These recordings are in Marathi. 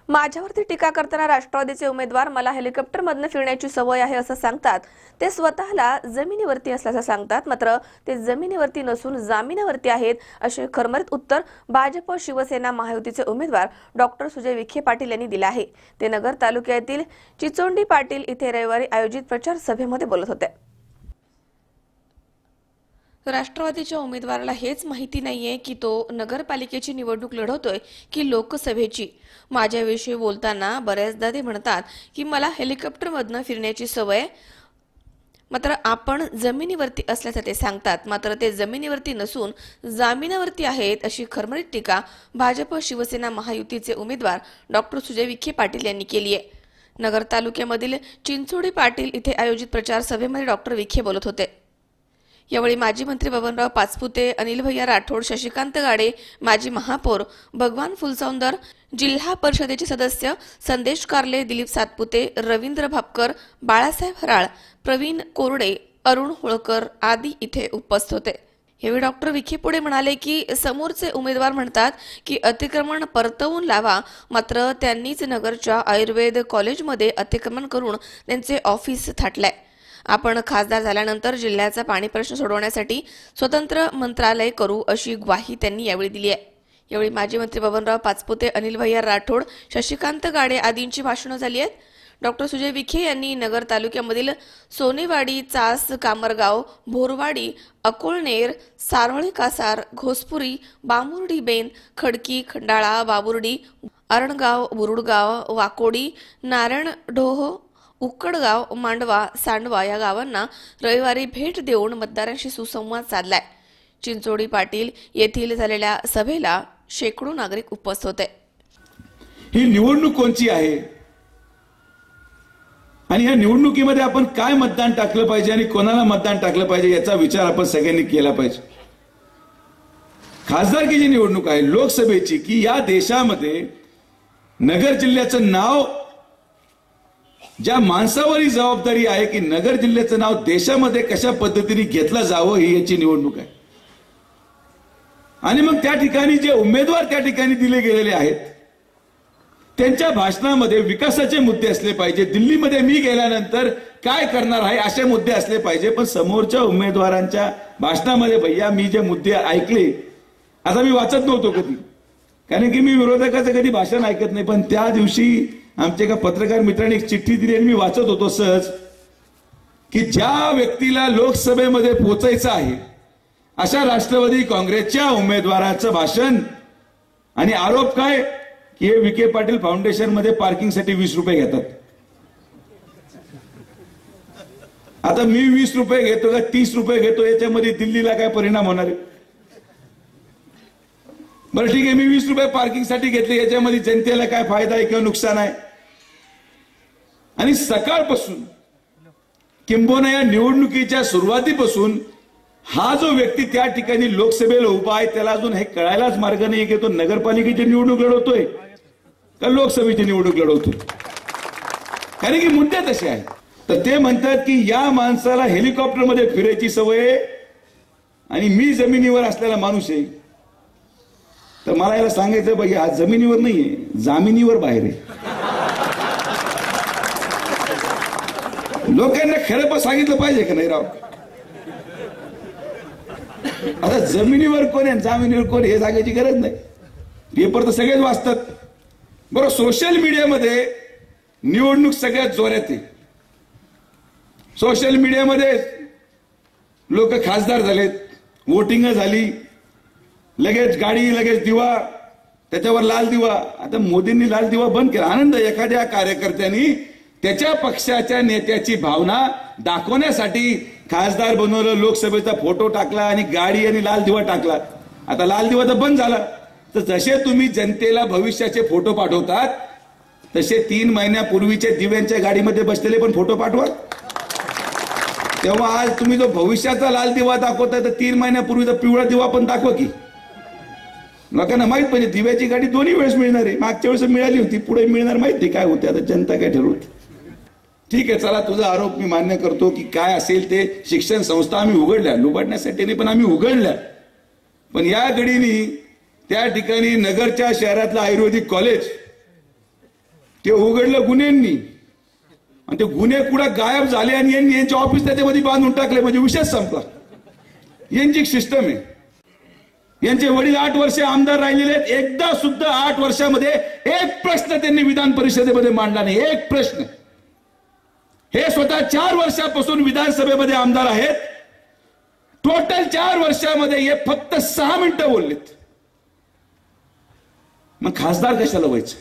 माझ्यावरती टीका करताना राष्ट्रवादीचे उमेदवार मला हेलिकॉप्टरमधून फिरण्याची सवय आहे असं सांगतात। ते स्वतःला जमिनीवरती असल्याचं सांगतात, मात्र ते जमिनीवरती नसून जामिनावरती आहेत असे खरमरीत उत्तर भाजप शिवसेना महायुतीचे उमेदवार डॉक्टर सुजय विखे पाटील यांनी दिले आहे। ते नगर तालुक्यातील चिचोंडी पाटील इथे रविवारी आयोजित प्रचार सभेमध्ये बोलत होते। राष्ट्रवादीच्या उमेदवाराला हेच माहिती नाहीये की तो नगरपालिकेची निवडणूक लढवतोय की लोकसभेची। माझ्याविषयी बोलताना बऱ्याचदा ते म्हणतात की मला हेलिकॉप्टरमधून फिरण्याची सवय, मात्र आपण जमिनीवरती असल्याचं ते सांगतात, मात्र ते जमिनीवरती नसून जामिनावरती आहेत अशी खरमरीत टीका भाजप शिवसेना महायुतीचे उमेदवार डॉक्टर सुजय विखे पाटील यांनी केली आहे। नगर तालुक्यामधील चिंचोडी पाटील इथे आयोजित प्रचार सभेमध्ये डॉक्टर विखे बोलत होते। यावेळी माजी मंत्री बबनराव पाचपुते, अनिल भैया राठोड, शशिकांत गाडे, माजी महापौर भगवान फुलसौंदर, जिल्हा परिषदेचे सदस्य संदेश कारले, दिलीप सातपुते, रवींद्र भापकर, बाळासाहेब हराळ, प्रवीण कोरडे, अरुण होळकर आदी इथे उपस्थित होते। यावेळी डॉक्टर विखे पुढे म्हणाले की समोरचे उमेदवार म्हणतात की अतिक्रमण परतवून लावा, मात्र त्यांनीच नगरच्या आयुर्वेद कॉलेजमध्ये अतिक्रमण करून त्यांचे ऑफिस थाटलंय। आपण खासदार झाल्यानंतर जिल्ह्याचा पाणी प्रश्न सोडवण्यासाठी स्वतंत्र मंत्रालय करू अशी ग्वाही त्यांनी यावेळी दिली आहे। यावेळी माजी मंत्री बबनराव पाचपुते, अनिल भैया राठोड, शशिकांत गाडे आदींची भाषणं झाली आहेत। डॉक्टर सुजय विखे यांनी नगर तालुक्यामधील सोनेवाडी, चास, कामरगाव, भोरवाडी, अकोळनेर, सारोळी कासार, घोसपुरी, बामुर्डी बेन, खडकी, खंडाळा, बाबुर्डी, अरणगाव, बुरुडगाव, वाकोडी, नारायण ढोह, उक्कडगाव, मांडवा, सांडवा या गावांना रविवारी भेट देऊन मतदारांशी सुसंवाद साधलाय। चिंचोडी पाटील येथील झालेल्या सभेला शेकडो नागरिक उपस्थित होते। ही निवडणूक कोणची आहे आणि या निवडणुकीमध्ये आपण काय मतदान टाकलं पाहिजे आणि कोणाला मतदान टाकलं पाहिजे याचा विचार आपण सगळ्यांनी केला पाहिजे। खासदारकीची निवडणूक आहे, लोकसभेची, की या देशामध्ये नगर जिल्ह्याचं नाव, ज्या माणसावर ही जबाबदारी आहे की नगर जिल्ह्याचं नाव देशामध्ये कशा पद्धतीने घेतलं जावं ही याची निवडणूक आहे। आणि मग त्या ठिकाणी जे उमेदवार त्या ठिकाणी दिले गेलेले आहेत त्यांच्या भाषणामध्ये विकासाचे मुद्दे असले पाहिजे। दिल्लीमध्ये मी गेल्यानंतर काय करणार आहे असे मुद्दे असले पाहिजे। पण समोरच्या उमेदवारांच्या भाषणामध्ये भैया मी जे मुद्दे ऐकले, आता मी वाचत नव्हतो कधी, कारण की मी विरोधकाचं कधी भाषण ऐकत नाही, पण त्या दिवशी आमच्या एका पत्रकार मित्राने एक चिठ्ठी दिली आणि मी वाचत होतो सहज की ज्या व्यक्तीला लोकसभेमध्ये पोहोचायचं आहे अशा राष्ट्रवादी काँग्रेसच्या उमेदवाराचं भाषण, आणि आरोप काय की हे विखे पाटील फाउंडेशन मध्ये पार्किंगसाठी 20 रुपये घेतात। आता मी 20 रुपये घेतो का 30 रुपये घेतो याच्यामध्ये दिल्लीला काय परिणाम होणार आहे? बरं ठीक आहे, मी 20 रुपये पार्किंगसाठी घेतले, याच्यामध्ये जनतेला काय फायदा आहे किंवा नुकसान आहे? आणि सकाळपासून किंबहुना या निवडणुकीच्या सुरुवातीपासून हा जो व्यक्ती त्या ठिकाणी लोकसभेला उभा आहे त्याला अजून हे कळायलाच मार्ग नाही की तो नगरपालिकेची निवडणूक लढवतोय का लोकसभेची निवडणूक लढवतोय, कारण की मुद्दे तसे आहेत। तर ते म्हणतात की या माणसाला हेलिकॉप्टरमध्ये फिरायची सवय आहे आणि मी जमिनीवर असलेला माणूस आहे। तर मला याला सांगायचं बाई आज जमिनीवर नाहीये, जामिनीवर बाहेर आहे। लोकांना खरं पण सांगितलं पाहिजे का नाही राव? आता जमिनीवर कोण आहे जामिनीवर कोण हे सांगायची गरज नाही, पेपर तर सगळेच वाचतात। बरं, सोशल मीडियामध्ये निवडणूक सगळ्यात जोरात आहे। सोशल मीडियामध्ये लोक खासदार झालेत, वोटिंग झाली, लगेच गाडी, लगेच दिवा, त्याच्यावर लाल दिवा। आता मोदींनी लाल दिवा बंद केला, आनंद। एखाद्या कार्यकर्त्यांनी त्याच्या पक्षाच्या नेत्याची भावना दाखवण्यासाठी खासदार बनवलं, लोकसभेचा फोटो टाकला आणि गाडी आणि लाल दिवा टाकला। आता लाल दिवा तर बंद झाला, तर जसे तुम्ही जनतेला भविष्याचे फोटो पाठवतात तसे 3 महिन्यापूर्वीच्या दिव्यांच्या गाडीमध्ये बसलेले पण फोटो पाठवा। तेव्हा आज तुम्ही जो भविष्याचा लाल दिवा दाखवताय तर 3 महिन्यापूर्वीचा पिवळा दिवा पण दाखवा की लोकांना माहित पाहिजे। दिव्याची गाडी दोन्ही वेळेस मिळणार आहे, मागच्या वेळेस मिळाली होती, पुढे मिळणार माहिती काय होते, आता जनता काय ठरवते। ठीक आहे, चला तुझा आरोप मी मान्य करतो की काय असेल ते शिक्षण संस्था आम्ही उघडल्या, लुबाडण्यासाठी नाही पण आम्ही उघडल्या। पण या घडीनी त्या ठिकाणी नगरच्या शहरातलं आयुर्वेदिक कॉलेज ते उघडलं गुन्ह्यांनी आणि ते गुन्हे कुठं गायब झाले आणि यांनी यांच्या ऑफिस त्याच्यामध्ये बांधून टाकले म्हणजे विषय संपला. यांची सिस्टम आहे. यांचे वडील 8 वर्षे आमदार राहिलेले आहेत. एकदा सुद्धा 8 वर्षामध्ये एक प्रश्न त्यांनी विधान परिषदेमध्ये मांडला नाही. एक प्रश्न. हे स्वतः 4 वर्षापासून विधानसभेमध्ये आमदार आहेत. टोटल 4 वर्षामध्ये हे फक्त 6 मिनिटं बोललेत. मग खासदार कशाला व्हायचं?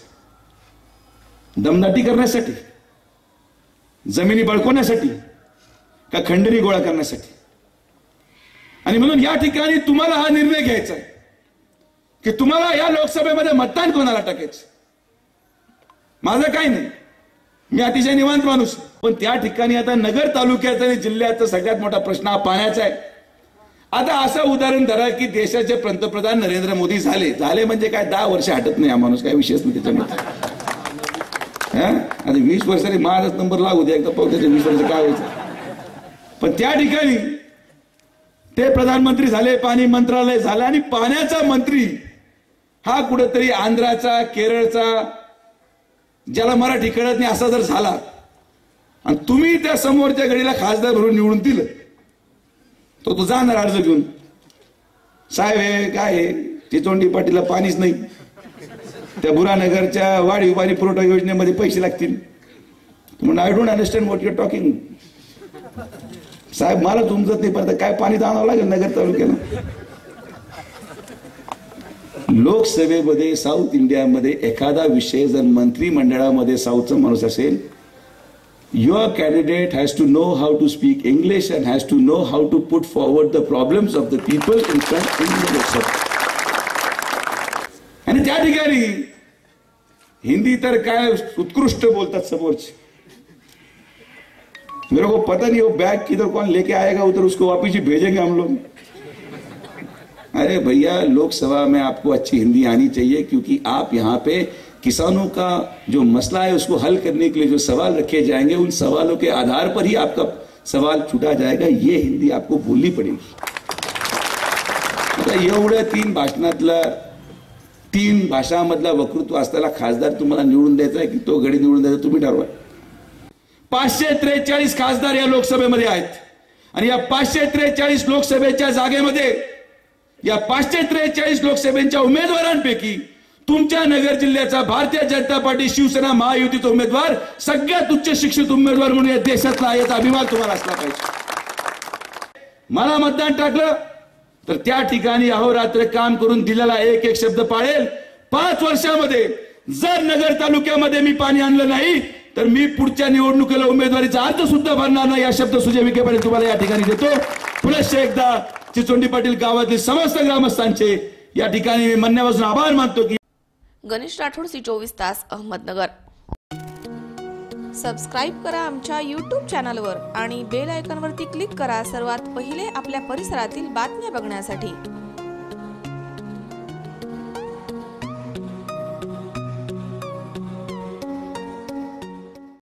दमदाटी करण्यासाठी, जमिनी बळकवण्यासाठी का खंडणी गोळा करण्यासाठी? आणि म्हणून या ठिकाणी तुम्हाला हा निर्णय घ्यायचा आहे की तुम्हाला या लोकसभेमध्ये मतदान कोणाला टाकायचं. माझं काही नाही, मी अतिशय निवांत माणूस. पण त्या ठिकाणी आता नगर तालुक्याचा आणि जिल्ह्याचा सगळ्यात मोठा प्रश्न हा पाण्याचा आहे. आता असं उदाहरण धरा की देशाचे पंतप्रधान नरेंद्र मोदी झाले म्हणजे काय 10 वर्ष हटत नाही हा माणूस, काय विषयच नाही त्याच्यामध्ये. आता 20 वर्षांनी महाराज नंबर लागू द्या एकदा पाहू त्याच्या 20 वर्ष काय व्हायचं. पण त्या ठिकाणी ते प्रधानमंत्री झाले, पाणी मंत्रालय झालं आणि पाण्याचा मंत्री हा कुठेतरी आंध्राचा, केरळचा, ज्याला मराठी कळत नाही असा जर झाला आणि तुम्ही त्या समोरच्या घडीला खासदार म्हणून निवडून दिलं, तो जाणार अर्ज घेऊन, साहेब हे काय चिचोंडी पाटीला पाणीच नाही, त्या बुरानगरच्या वाढीव पाणी पुरवठा योजनेमध्ये पैसे लागतील. म्हणून I don't understand what you are talking. साहेब मला तुमचं नाही, पण काय पाणी आणावं लागेल नगर तालुक्याला. लोकसभेमध्ये साऊथ इंडियामध्ये एखादा विषय जर मंत्रिमंडळामध्ये साऊथचा माणूस असेल, your candidate has to know how to speak English and has to know how to put forward the problems of the people in front in the Lok Sabha. आणि त्या ठिकाणी हिंदी तर काय उत्कृष्ट बोलतात समोरचे. मेरे को पता नहीं वो बैग किधर कौन लेके आएगा, उधर उसको वापिस ही भेजेंगे हम लोग. अरे भैया, लोकसभा में आपको अच्छी हिंदी आनी चाहिए, क्योंकि आप यहाँ पे किसानों का जो मसला है उसको हल करने के लिए जो सवाल रखे जाएंगे, उन सवालों के आधार पर ही आपका सवाल छूटा जाएगा. ये हिंदी आपको बोलनी पड़ेगी. आता एवढ्या 3 भाषणातला 3 भाषामधला वक्तृत्व असलेला खासदार तुम्हाला निवडून द्यायचा आहे की तो गडी निवडून द्यायचा, तुम्ही ठरवा. 543 खासदार या लोकसभेमध्ये आहेत आणि या 543 लोकसभेच्या जागेमध्ये या 543 लोकसभेच्या उमेदवारांपैकी तुमच्या नगर जिल्ह्याचा भारतीय जनता पार्टी शिवसेना महायुतीचा उमेदवार सगळ्यात उच्च शिक्षित उमेदवार म्हणून या देशातला याचा अभिमान तुम्हाला असला पाहिजे. मला मतदान टाकलं तर त्या ठिकाणी अहोरात्र काम करून दिलेला एक शब्द पाळेल. 5 वर्षामध्ये जर नगर तालुक्यामध्ये मी पाणी आणलं नाही तर मी पुढच्या निवडणुकीला उमेदवारीचा अर्ज सुद्धा भरणार नाही. या शब्द सुजय विखे पाटील तुम्हाला या ठिकाणी देतो. पुनश्च एकदा चिचोंडी पाटील गावातील समस्त ग्रामस्थांचे या ठिकाणी मी म्हणण्यापासून आभार मानतो. की गणेश राठोड, C24 तास, अहमदनगर. सबस्क्राईब करा आमच्या YouTube चॅनलवर आणि बेल आयकॉनवरती क्लिक करा सर्वात पहिले आपल्या परिसरातील बातम्या बघण्यासाठी.